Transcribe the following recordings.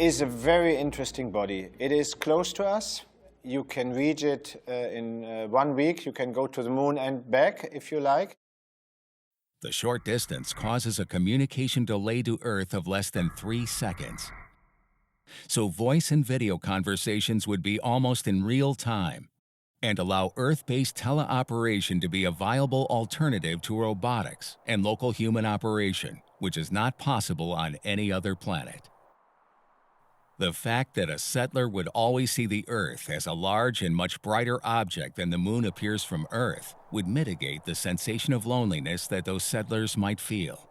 is a very interesting body. It is close to us. You can reach it in 1 week. You can go to the moon and back if you like. The short distance causes a communication delay to Earth of less than 3 seconds. So voice and video conversations would be almost in real time and allow Earth-based teleoperation to be a viable alternative to robotics and local human operation, which is not possible on any other planet. The fact that a settler would always see the Earth as a large and much brighter object than the moon appears from Earth would mitigate the sensation of loneliness that those settlers might feel.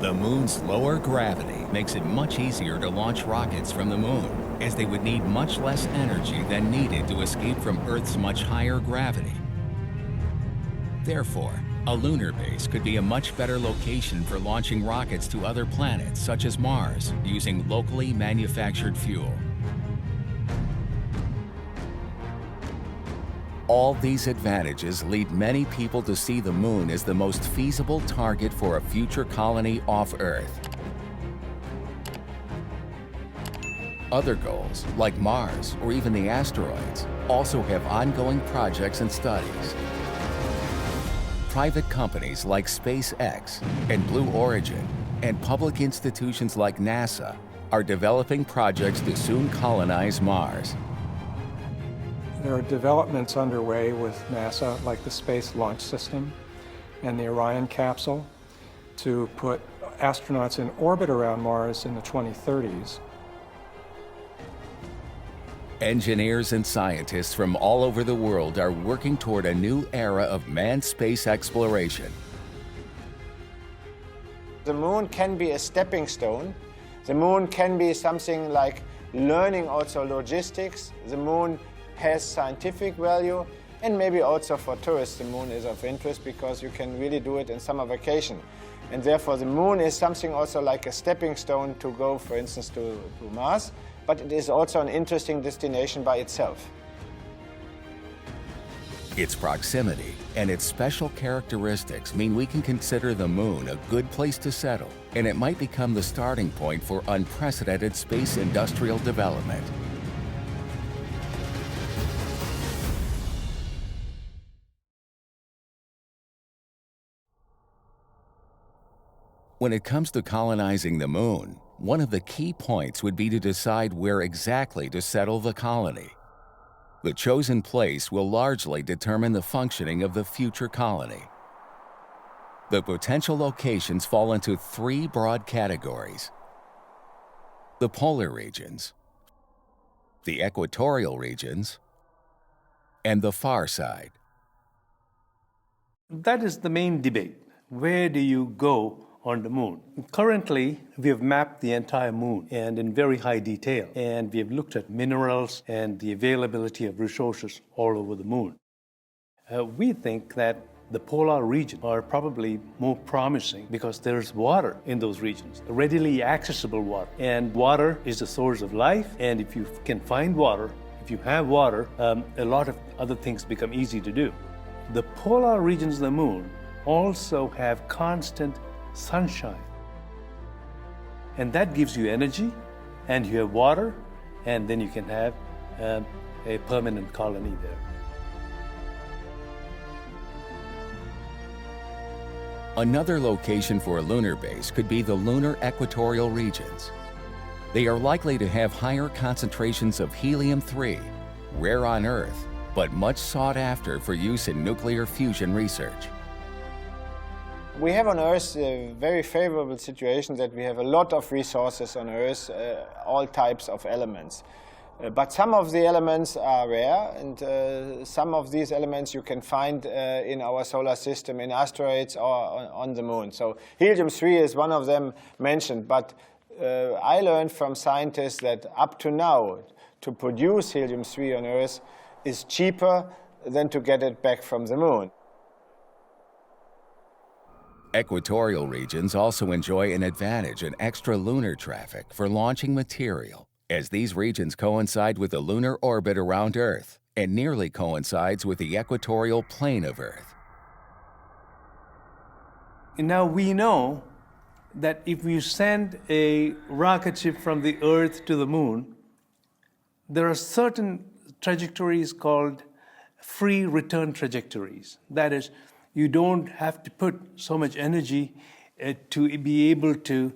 The moon's lower gravity makes it much easier to launch rockets from the moon, as they would need much less energy than needed to escape from Earth's much higher gravity. Therefore, a lunar base could be a much better location for launching rockets to other planets, such as Mars, using locally manufactured fuel. All these advantages lead many people to see the moon as the most feasible target for a future colony off Earth. Other goals, like Mars or even the asteroids, also have ongoing projects and studies. Private companies like SpaceX and Blue Origin and public institutions like NASA are developing projects to soon colonize Mars. There are developments underway with NASA, like the Space Launch System and the Orion capsule, to put astronauts in orbit around Mars in the 2030s. Engineers and scientists from all over the world are working toward a new era of manned space exploration. The moon can be a stepping stone. The moon can be something like learning also logistics. The moon has scientific value, and maybe also for tourists the moon is of interest because you can really do it in summer vacation. And therefore the moon is something also like a stepping stone to go, for instance, to Mars, but it is also an interesting destination by itself. Its proximity and its special characteristics mean we can consider the moon a good place to settle, and it might become the starting point for unprecedented space industrial development. When it comes to colonizing the moon, one of the key points would be to decide where exactly to settle the colony. The chosen place will largely determine the functioning of the future colony. The potential locations fall into 3 broad categories: the polar regions, the equatorial regions, and the far side. That is the main debate. Where do you go on the moon? Currently, we have mapped the entire moon and in very high detail, and we have looked at minerals and the availability of resources all over the moon. We think that the polar regions are probably more promising because there's water in those regions, readily accessible water. And water is the source of life, and if you can find water, if you have water, a lot of other things become easy to do. The polar regions of the moon also have constant sunshine. And that gives you energy, and you have water, and then you can have a permanent colony there. Another location for a lunar base could be the lunar equatorial regions. They are likely to have higher concentrations of helium-3, rare on Earth, but much sought after for use in nuclear fusion research. We have on Earth a very favorable situation that we have a lot of resources on Earth, all types of elements. But some of the elements are rare, and some of these elements you can find in our solar system, in asteroids or on the moon. So helium-3 is one of them mentioned, but I learned from scientists that up to now, to produce helium-3 on Earth is cheaper than to get it back from the moon. Equatorial regions also enjoy an advantage in extra lunar traffic for launching material, as these regions coincide with the lunar orbit around Earth and nearly coincides with the equatorial plane of Earth. And now we know that if you send a rocket ship from the Earth to the moon, there are certain trajectories called free return trajectories. That is, you don't have to put so much energy to be able to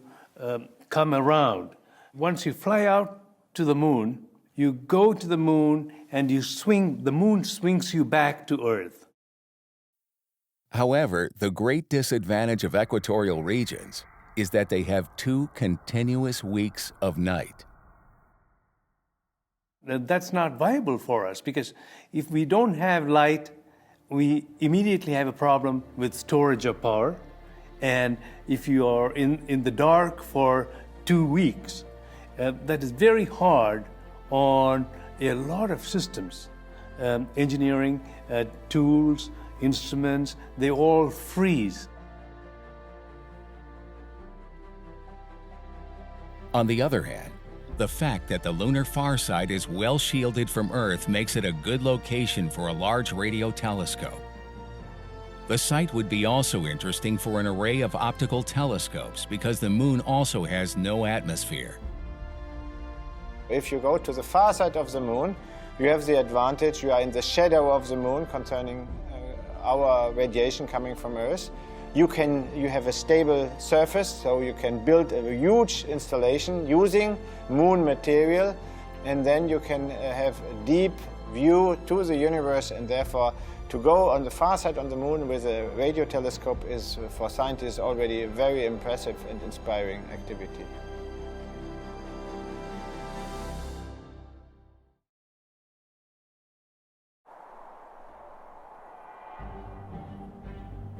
come around. Once you fly out to the moon, you go to the moon and you swing, the moon swings you back to Earth. However, the great disadvantage of equatorial regions is that they have 2 continuous weeks of night. That's not viable for us, because if we don't have light, we immediately have a problem with storage of power. And if you are in the dark for 2 weeks, that is very hard on a lot of systems. Engineering, tools, instruments, they all freeze. On the other hand, the fact that the lunar far side is well shielded from Earth makes it a good location for a large radio telescope. The site would be also interesting for an array of optical telescopes because the moon also has no atmosphere. If you go to the far side of the moon, you have the advantage you are in the shadow of the moon concerning our radiation coming from Earth. You have a stable surface, so you can build a huge installation using moon material, and then you can have a deep view to the universe, and therefore to go on the far side on the moon with a radio telescope is for scientists already a very impressive and inspiring activity.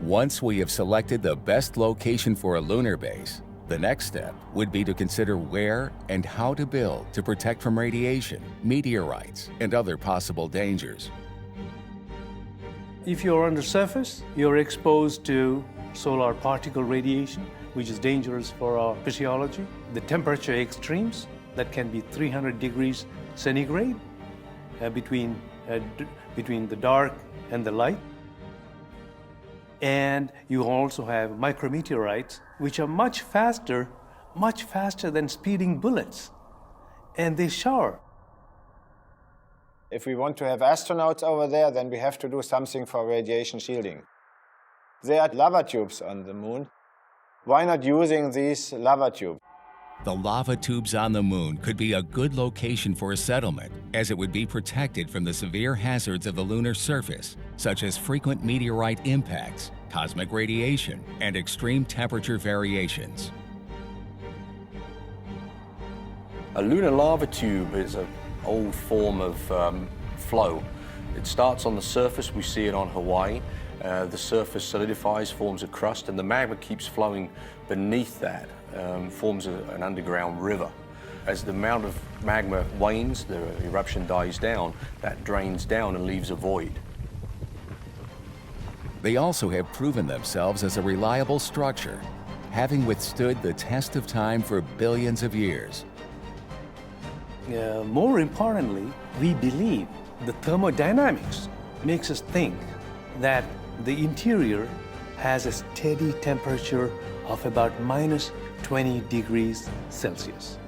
Once we have selected the best location for a lunar base, the next step would be to consider where and how to build to protect from radiation, meteorites, and other possible dangers. If you're on the surface, you're exposed to solar particle radiation, which is dangerous for our physiology. The temperature extremes, that can be 300 degrees centigrade between the dark and the light. And you also have micrometeorites, which are much faster than speeding bullets. And they shower. If we want to have astronauts over there, then we have to do something for radiation shielding. There are lava tubes on the moon. Why not using these lava tubes? The lava tubes on the moon could be a good location for a settlement, as it would be protected from the severe hazards of the lunar surface, such as frequent meteorite impacts, cosmic radiation, and extreme temperature variations. A lunar lava tube is an old form of flow. It starts on the surface. We see it on Hawaii. The surface solidifies, forms a crust, and the magma keeps flowing beneath that, forms an underground river. As the amount of magma wanes, the eruption dies down, that drains down and leaves a void. They also have proven themselves as a reliable structure, having withstood the test of time for billions of years. More importantly, we believe the thermodynamics makes us think that the interior has a steady temperature of about minus 20 degrees Celsius.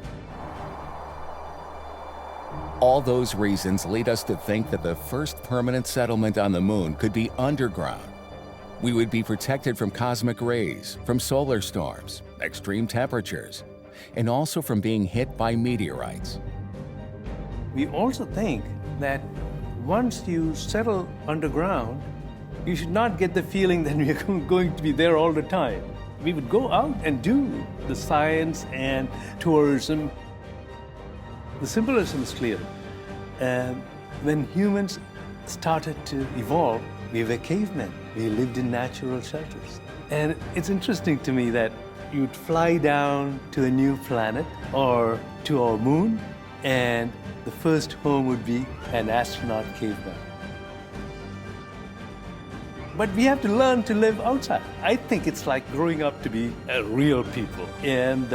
All those reasons lead us to think that the first permanent settlement on the moon could be underground. We would be protected from cosmic rays, from solar storms, extreme temperatures, and also from being hit by meteorites. We also think that once you settle underground, you should not get the feeling that we are going to be there all the time. We would go out and do the science and tourism. The symbolism is clear. When humans started to evolve, we were cavemen. We lived in natural shelters. And it's interesting to me that you'd fly down to a new planet or to our moon, and the first home would be an astronaut caveman. But we have to learn to live outside. I think it's like growing up to be real people. And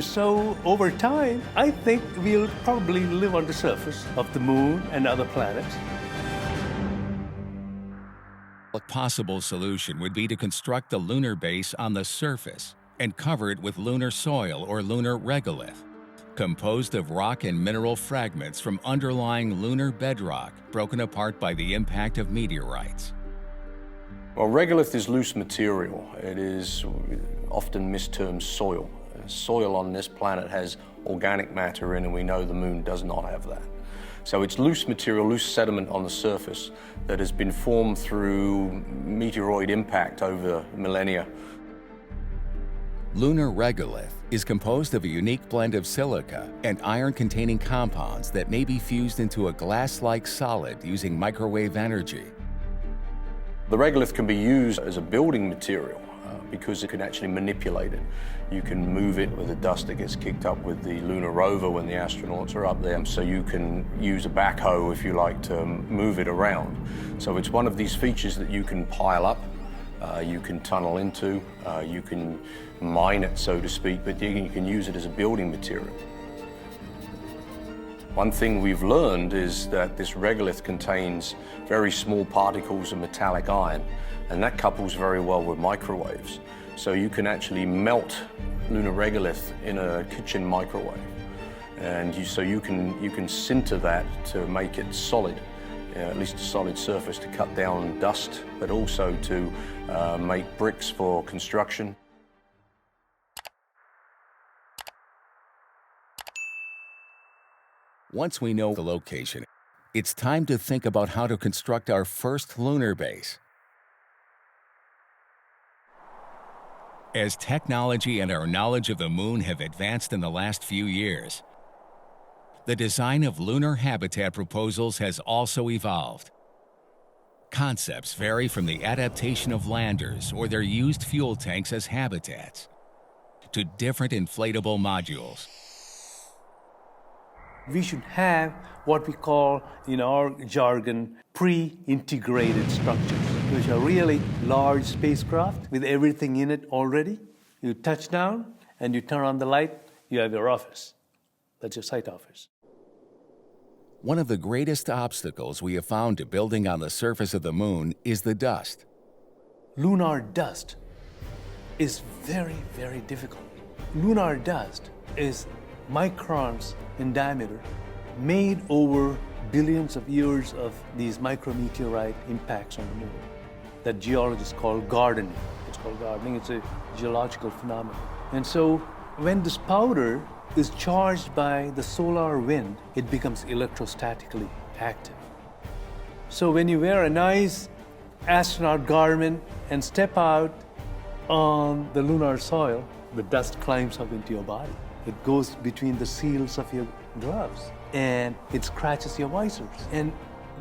so over time, I think we'll probably live on the surface of the moon and other planets. A possible solution would be to construct a lunar base on the surface, and cover it with lunar soil or lunar regolith, composed of rock and mineral fragments from underlying lunar bedrock broken apart by the impact of meteorites. Well, regolith is loose material. It is often mistermed soil. Soil on this planet has organic matter in, and we know the moon does not have that. So it's loose material, loose sediment on the surface that has been formed through meteoroid impact over millennia. Lunar regolith is composed of a unique blend of silica and iron-containing compounds that may be fused into a glass-like solid using microwave energy. The regolith can be used as a building material because it can actually manipulate it. You can move it with the dust that gets kicked up with the lunar rover when the astronauts are up there. So you can use a backhoe, if you like, to move it around. So it's one of these features that you can pile up, you can tunnel into, you can mine it, so to speak, but you can use it as a building material. One thing we've learned is that this regolith contains very small particles of metallic iron, and that couples very well with microwaves. So you can actually melt lunar regolith in a kitchen microwave. And so you can sinter that to make it solid, at least a solid surface to cut down dust, but also to make bricks for construction. Once we know the location, it's time to think about how to construct our first lunar base. As technology and our knowledge of the moon have advanced in the last few years, the design of lunar habitat proposals has also evolved. Concepts vary from the adaptation of landers or their used fuel tanks as habitats to different inflatable modules. We should have what we call, in our jargon, pre-integrated structures, which are really large spacecraft with everything in it already. You touch down and you turn on the light, you have your office. That's your site office. One of the greatest obstacles we have found to building on the surface of the moon is the dust. Lunar dust is very, very difficult. Lunar dust is microns in diameter, made over billions of years of these micrometeorite impacts on the moon that geologists call gardening. It's called gardening, it's a geological phenomenon. And so when this powder is charged by the solar wind, it becomes electrostatically active. So when you wear a nice astronaut garment and step out on the lunar soil, the dust climbs up into your body. It goes between the seals of your gloves and it scratches your visors. And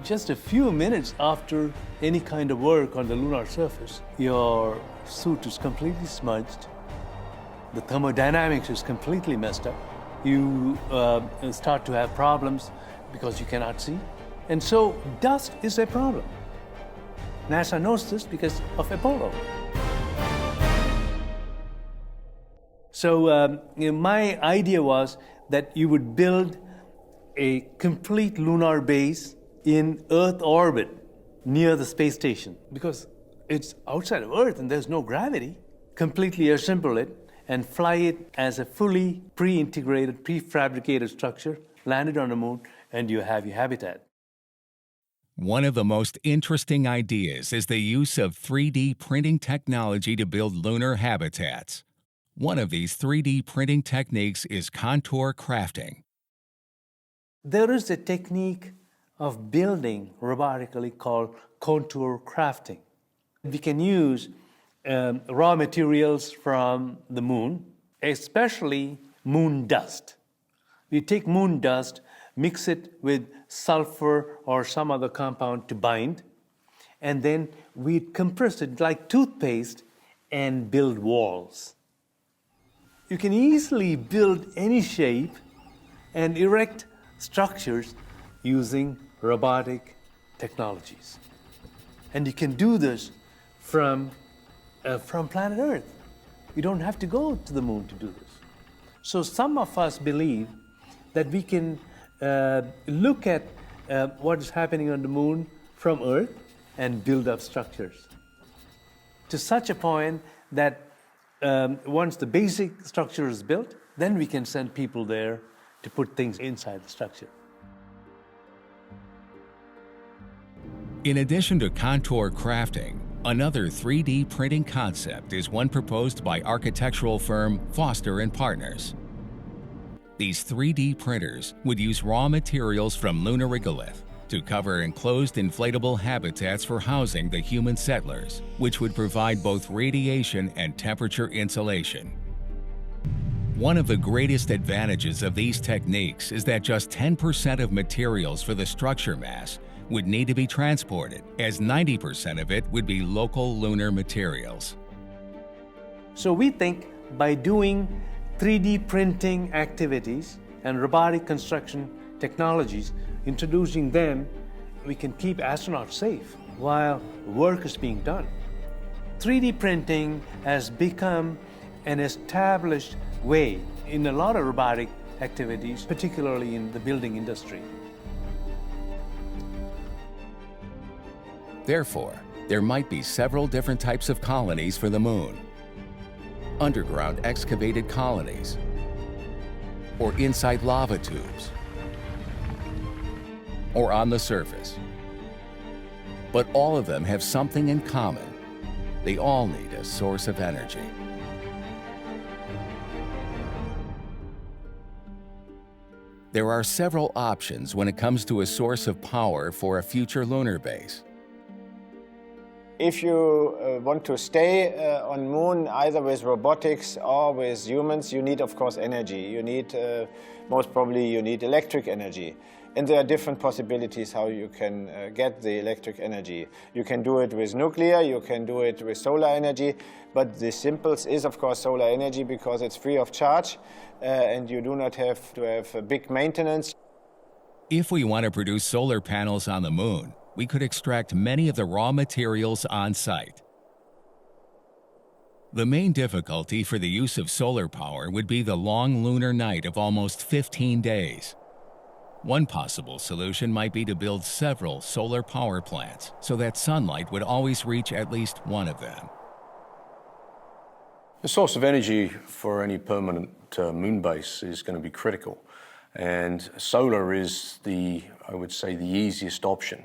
just a few minutes after any kind of work on the lunar surface, your suit is completely smudged. The thermodynamics is completely messed up. You start to have problems because you cannot see. And so dust is a problem. NASA knows this because of Apollo. So my idea was that you would build a complete lunar base in Earth orbit near the space station because it's outside of Earth and there's no gravity. Completely assemble it and fly it as a fully pre-integrated, prefabricated structure, land it on the moon, and you have your habitat. One of the most interesting ideas is the use of 3D printing technology to build lunar habitats. One of these 3D printing techniques is contour crafting. There is a technique of building robotically called contour crafting. We can use raw materials from the moon, especially moon dust. We take moon dust, mix it with sulfur or some other compound to bind, and then we compress it like toothpaste and build walls. You can easily build any shape and erect structures using robotic technologies. And you can do this from planet Earth. You don't have to go to the moon to do this. So some of us believe that we can look at what is happening on the moon from Earth and build up structures to such a point that Once the basic structure is built, then we can send people there to put things inside the structure. In addition to contour crafting, another 3D printing concept is one proposed by architectural firm Foster and Partners. These 3D printers would use raw materials from lunar regolith to cover enclosed inflatable habitats for housing the human settlers, which would provide both radiation and temperature insulation. One of the greatest advantages of these techniques is that just 10% of materials for the structure mass would need to be transported, as 90% of it would be local lunar materials. So we think by doing 3D printing activities and robotic construction technologies, introducing them, we can keep astronauts safe while work is being done. 3D printing has become an established way in a lot of robotic activities, particularly in the building industry. Therefore, there might be several different types of colonies for the Moon. Underground excavated colonies, or inside lava tubes, or on the surface. But all of them have something in common. They all need a source of energy. There are several options when it comes to a source of power for a future lunar base. If you want to stay on Moon, either with robotics or with humans, you need, of course, energy. You need, most probably, you need electric energy. And there are different possibilities how you can get the electric energy. You can do it with nuclear, you can do it with solar energy, but the simplest is, of course, solar energy because it's free of charge and you do not have to have a big maintenance. If we want to produce solar panels on the Moon, we could extract many of the raw materials on site. The main difficulty for the use of solar power would be the long lunar night of almost 15 days. One possible solution might be to build several solar power plants so that sunlight would always reach at least one of them. The source of energy for any permanent moon base is going to be critical. And solar is I would say, the easiest option.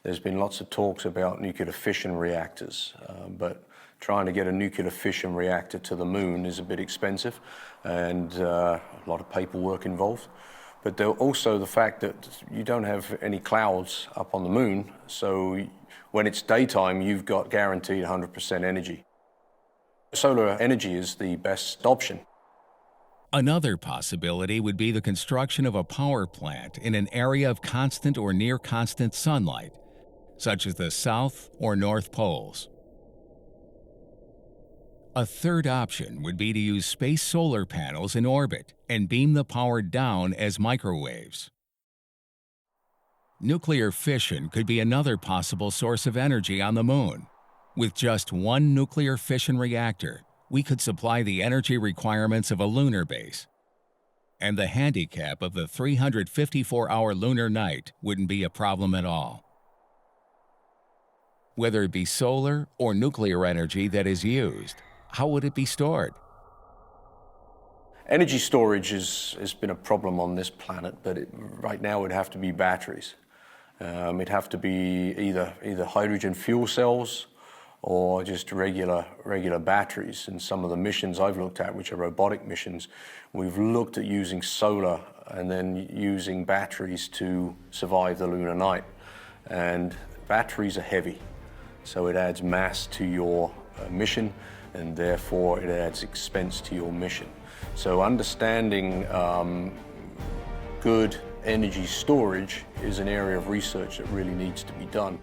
There's been lots of talks about nuclear fission reactors, but trying to get a nuclear fission reactor to the Moon is a bit expensive and a lot of paperwork involved. But also the fact that you don't have any clouds up on the Moon, so when it's daytime, you've got guaranteed 100% energy. Solar energy is the best option. Another possibility would be the construction of a power plant in an area of constant or near constant sunlight, such as the South or North Poles. A third option would be to use space solar panels in orbit and beam the power down as microwaves. Nuclear fission could be another possible source of energy on the Moon. With just one nuclear fission reactor, we could supply the energy requirements of a lunar base. And the handicap of the 354-hour lunar night wouldn't be a problem at all. Whether it be solar or nuclear energy that is used, how would it be stored? Energy storage has been a problem on this planet, but right now it would have to be batteries. It'd have to be either hydrogen fuel cells or just regular batteries. And some of the missions I've looked at, which are robotic missions, we've looked at using solar and then using batteries to survive the lunar night. And batteries are heavy, so it adds mass to your mission, and therefore it adds expense to your mission. So understanding good energy storage is an area of research that really needs to be done.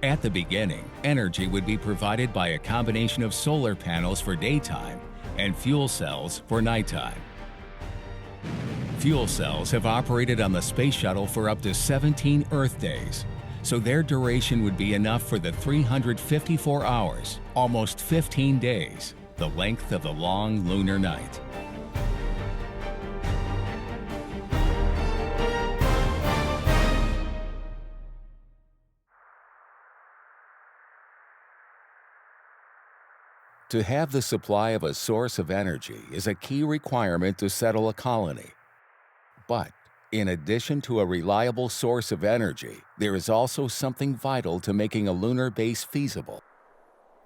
At the beginning, energy would be provided by a combination of solar panels for daytime and fuel cells for nighttime. Fuel cells have operated on the space shuttle for up to 17 Earth days, so their duration would be enough for the 354 hours, almost 15 days, the length of the long lunar night. To have the supply of a source of energy is a key requirement to settle a colony. But in addition to a reliable source of energy, there is also something vital to making a lunar base feasible: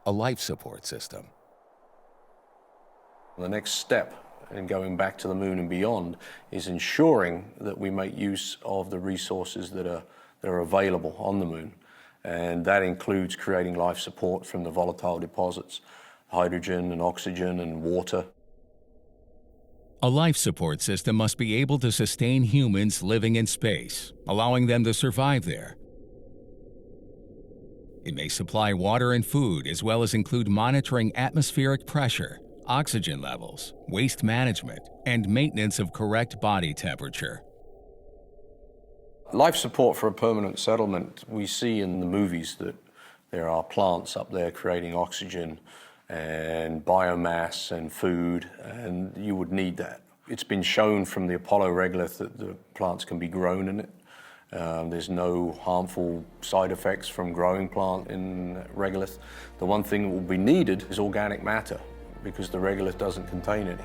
a life support system. The next step in going back to the moon and beyond is ensuring that we make use of the resources that are available on the moon. And that includes creating life support from the volatile deposits, hydrogen and oxygen and water. A life support system must be able to sustain humans living in space, allowing them to survive there. It may supply water and food, as well as include monitoring atmospheric pressure, oxygen levels, waste management, and maintenance of correct body temperature. Life support for a permanent settlement, we see in the movies that there are plants up there creating oxygen and biomass and food, and you would need that. It's been shown from the Apollo regolith that the plants can be grown in it. There's no harmful side effects from growing plant in regolith. The one thing that will be needed is organic matter, because the regolith doesn't contain any.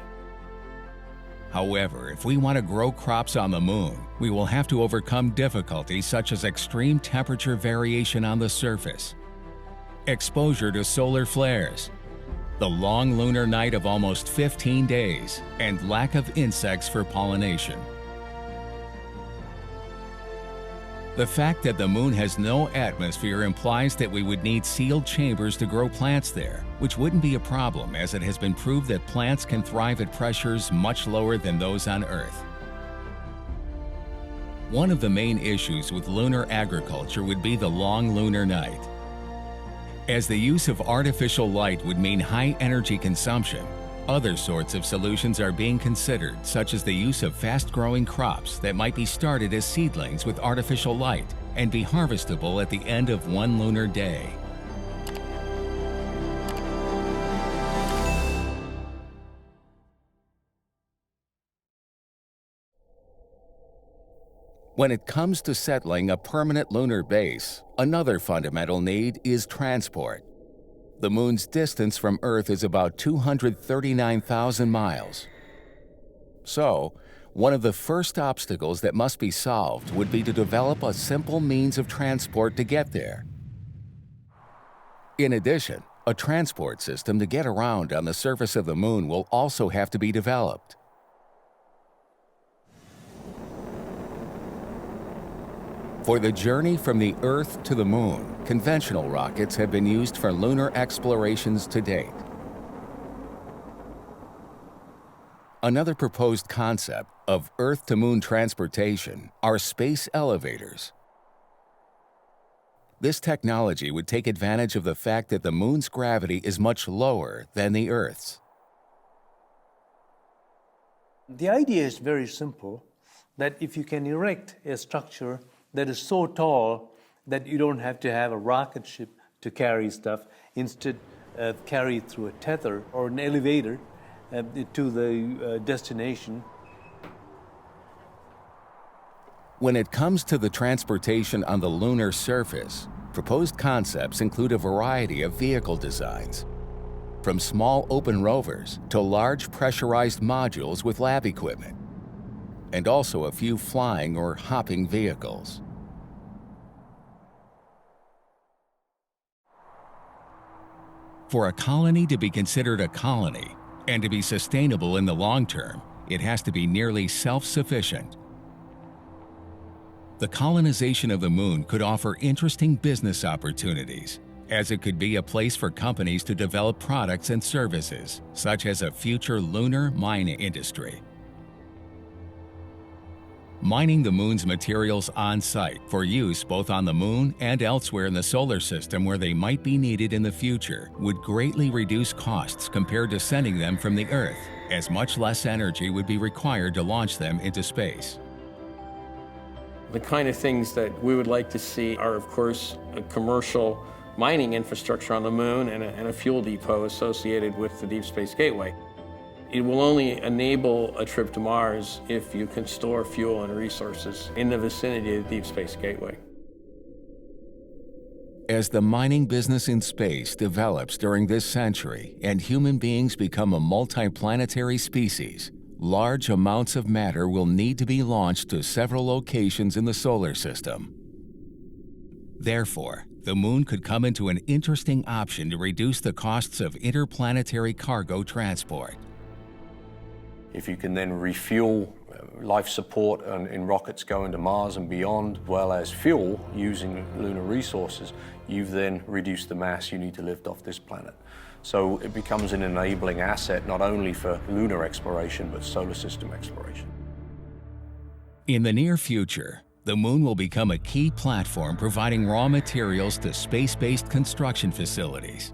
However, if we want to grow crops on the moon, we will have to overcome difficulties such as extreme temperature variation on the surface, exposure to solar flares, the long lunar night of almost 15 days, and lack of insects for pollination. The fact that the moon has no atmosphere implies that we would need sealed chambers to grow plants there, which wouldn't be a problem as it has been proved that plants can thrive at pressures much lower than those on Earth. One of the main issues with lunar agriculture would be the long lunar night. As the use of artificial light would mean high energy consumption, other sorts of solutions are being considered, such as the use of fast-growing crops that might be started as seedlings with artificial light and be harvestable at the end of one lunar day. When it comes to settling a permanent lunar base, another fundamental need is transport. The moon's distance from Earth is about 239,000 miles. So, one of the first obstacles that must be solved would be to develop a simple means of transport to get there. In addition, a transport system to get around on the surface of the moon will also have to be developed. For the journey from the Earth to the moon, conventional rockets have been used for lunar explorations to date. Another proposed concept of Earth-to-moon transportation are space elevators. This technology would take advantage of the fact that the moon's gravity is much lower than the Earth's. The idea is very simple, that if you can erect a structure that is so tall that you don't have to have a rocket ship to carry stuff, instead carry it through a tether or an elevator to the destination. When it comes to the transportation on the lunar surface, proposed concepts include a variety of vehicle designs, from small open rovers to large pressurized modules with lab equipment, and also a few flying or hopping vehicles. For a colony to be considered a colony and to be sustainable in the long term, it has to be nearly self-sufficient. The colonization of the moon could offer interesting business opportunities, as it could be a place for companies to develop products and services, such as a future lunar mining industry. Mining the moon's materials on-site for use both on the moon and elsewhere in the solar system where they might be needed in the future would greatly reduce costs compared to sending them from the Earth, as much less energy would be required to launch them into space. The kind of things that we would like to see are, of course, a commercial mining infrastructure on the moon and a fuel depot associated with the Deep Space Gateway. It will only enable a trip to Mars if you can store fuel and resources in the vicinity of the Deep Space Gateway. As the mining business in space develops during this century and human beings become a multiplanetary species, large amounts of matter will need to be launched to several locations in the solar system. Therefore, the Moon could come into an interesting option to reduce the costs of interplanetary cargo transport. If you can then refuel life support in rockets going to Mars and beyond, as well as fuel using lunar resources, you've then reduced the mass you need to lift off this planet. So it becomes an enabling asset not only for lunar exploration, but solar system exploration. In the near future, the Moon will become a key platform providing raw materials to space-based construction facilities.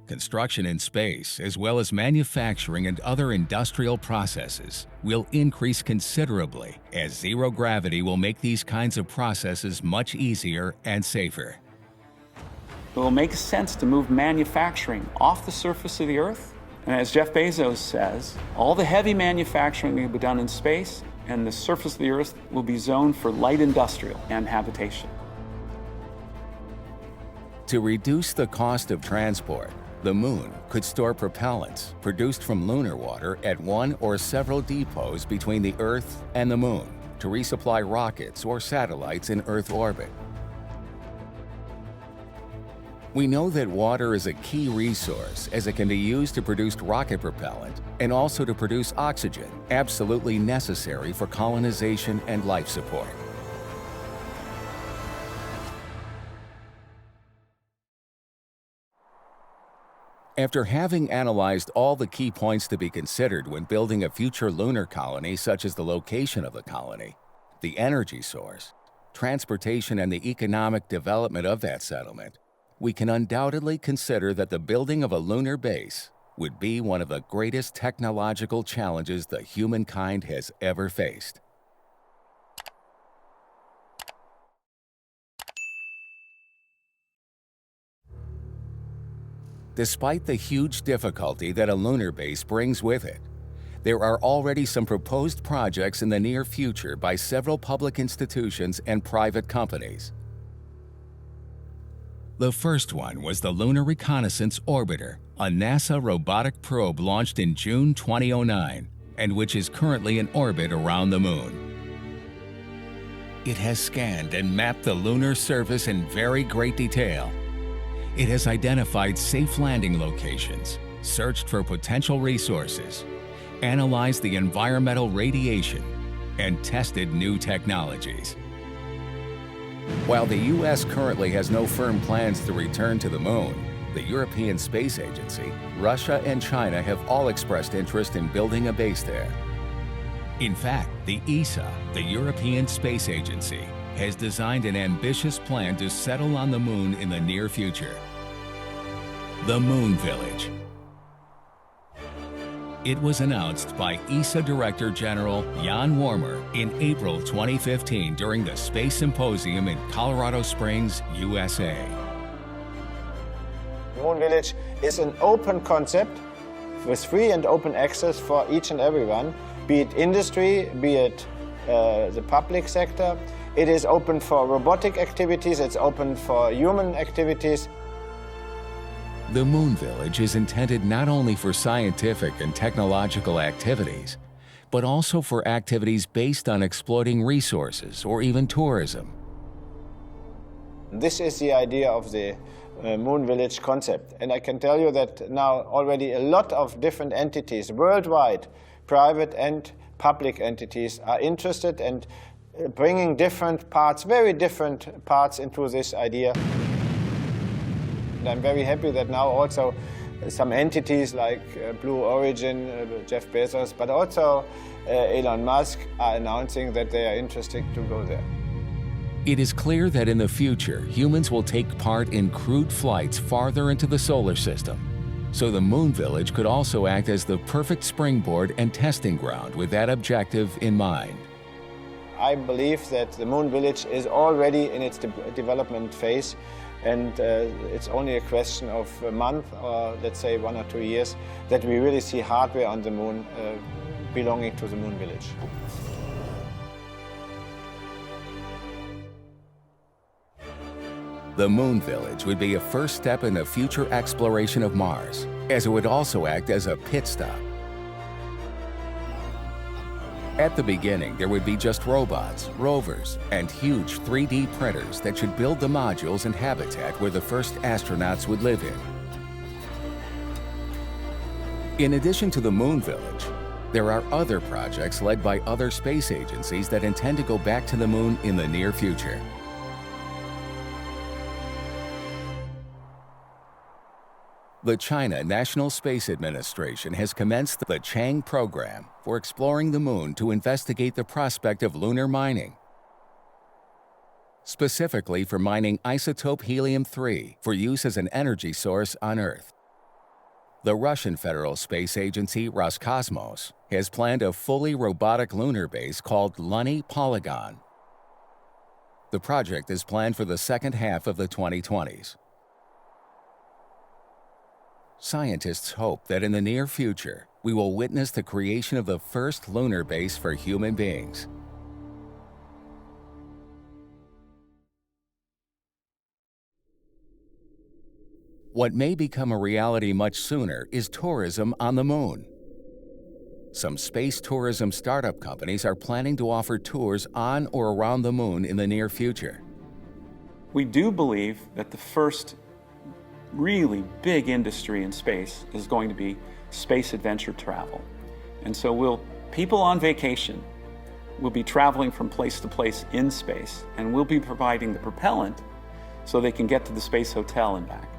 Construction in space, as well as manufacturing and other industrial processes, will increase considerably as zero gravity will make these kinds of processes much easier and safer. It will make sense to move manufacturing off the surface of the Earth. And as Jeff Bezos says, all the heavy manufacturing will be done in space, and the surface of the Earth will be zoned for light industrial and habitation. To reduce the cost of transport, the Moon could store propellants produced from lunar water at one or several depots between the Earth and the Moon to resupply rockets or satellites in Earth orbit. We know that water is a key resource as it can be used to produce rocket propellant and also to produce oxygen, absolutely necessary for colonization and life support. After having analyzed all the key points to be considered when building a future lunar colony, such as the location of the colony, the energy source, transportation, and the economic development of that settlement, we can undoubtedly consider that the building of a lunar base would be one of the greatest technological challenges that humankind has ever faced. Despite the huge difficulty that a lunar base brings with it, there are already some proposed projects in the near future by several public institutions and private companies. The first one was the Lunar Reconnaissance Orbiter, a NASA robotic probe launched in June 2009, and which is currently in orbit around the Moon. It has scanned and mapped the lunar surface in very great detail. It has identified safe landing locations, searched for potential resources, analyzed the environmental radiation, and tested new technologies. While the U.S. currently has no firm plans to return to the Moon, the European Space Agency, Russia, and China have all expressed interest in building a base there. In fact, the ESA, the European Space Agency, has designed an ambitious plan to settle on the Moon in the near future. The Moon Village. It was announced by ESA Director General Jan Warmer in April 2015 during the Space Symposium in Colorado Springs, USA. The Moon Village is an open concept with free and open access for each and everyone, be it industry, be it the public sector. It is open for robotic activities, it's open for human activities. The Moon Village is intended not only for scientific and technological activities, but also for activities based on exploiting resources or even tourism. This is the idea of the Moon Village concept. And I can tell you that now already a lot of different entities worldwide, private and public entities, are interested and bringing different parts, very different parts into this idea. I'm very happy that now also some entities like Blue Origin, Jeff Bezos, but also Elon Musk are announcing that they are interested to go there. It is clear that in the future, humans will take part in crewed flights farther into the solar system. So the Moon Village could also act as the perfect springboard and testing ground with that objective in mind. I believe that the Moon Village is already in its development phase, and it's only a question of a month or let's say 1 or 2 years that we really see hardware on the Moon belonging to the Moon Village. The Moon Village would be a first step in the future exploration of Mars, as it would also act as a pit stop. At the beginning, there would be just robots, rovers, and huge 3D printers that should build the modules and habitat where the first astronauts would live in. In addition to the Moon Village, there are other projects led by other space agencies that intend to go back to the Moon in the near future. The China National Space Administration has commenced the Chang program for exploring the Moon to investigate the prospect of lunar mining, specifically for mining isotope helium-3 for use as an energy source on Earth. The Russian Federal Space Agency Roscosmos has planned a fully robotic lunar base called Lunar Polygon. The project is planned for the second half of the 2020s. Scientists hope that in the near future, we will witness the creation of the first lunar base for human beings. What may become a reality much sooner is tourism on the Moon. Some space tourism startup companies are planning to offer tours on or around the Moon in the near future. We do believe that the first really big industry in space is going to be space adventure travel. And so people on vacation will be traveling from place to place in space, and we'll be providing the propellant so they can get to the space hotel and back.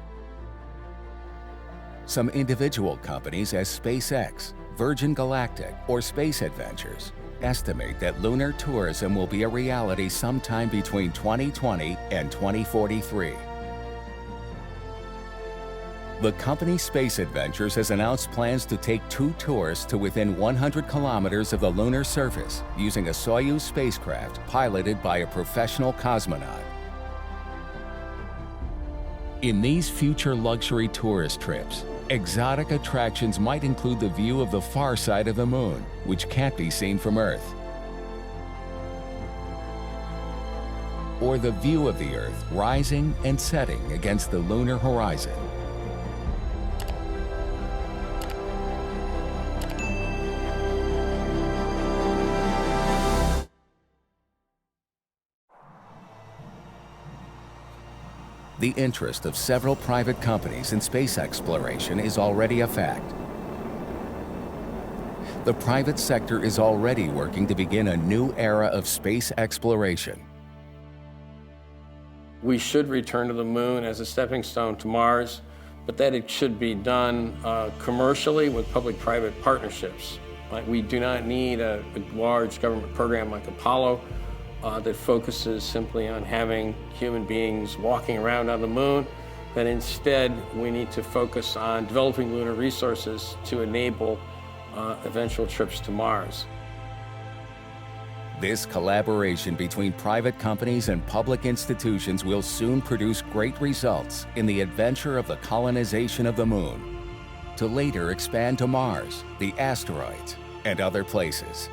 Some individual companies as SpaceX, Virgin Galactic, or Space Adventures estimate that lunar tourism will be a reality sometime between 2020 and 2043. The company Space Adventures has announced plans to take 2 tourists to within 100 kilometers of the lunar surface using a Soyuz spacecraft piloted by a professional cosmonaut. In these future luxury tourist trips, exotic attractions might include the view of the far side of the Moon, which can't be seen from Earth, or the view of the Earth rising and setting against the lunar horizon. The interest of several private companies in space exploration is already a fact. The private sector is already working to begin a new era of space exploration. We should return to the Moon as a stepping stone to Mars, but that it should be done commercially with public-private partnerships. We do not need a large government program like Apollo that focuses simply on having human beings walking around on the Moon, that instead we need to focus on developing lunar resources to enable eventual trips to Mars. This collaboration between private companies and public institutions will soon produce great results in the adventure of the colonization of the Moon, to later expand to Mars, the asteroids, and other places.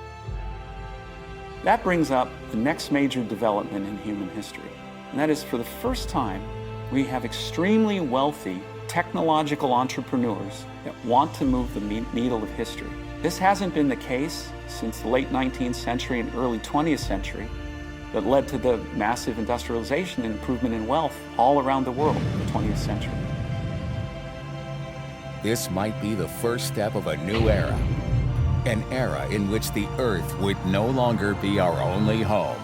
That brings up the next major development in human history. And that is, for the first time, we have extremely wealthy technological entrepreneurs that want to move the needle of history. This hasn't been the case since the late 19th century and early 20th century that led to the massive industrialization and improvement in wealth all around the world in the 20th century. This might be the first step of a new era. An era in which the Earth would no longer be our only home.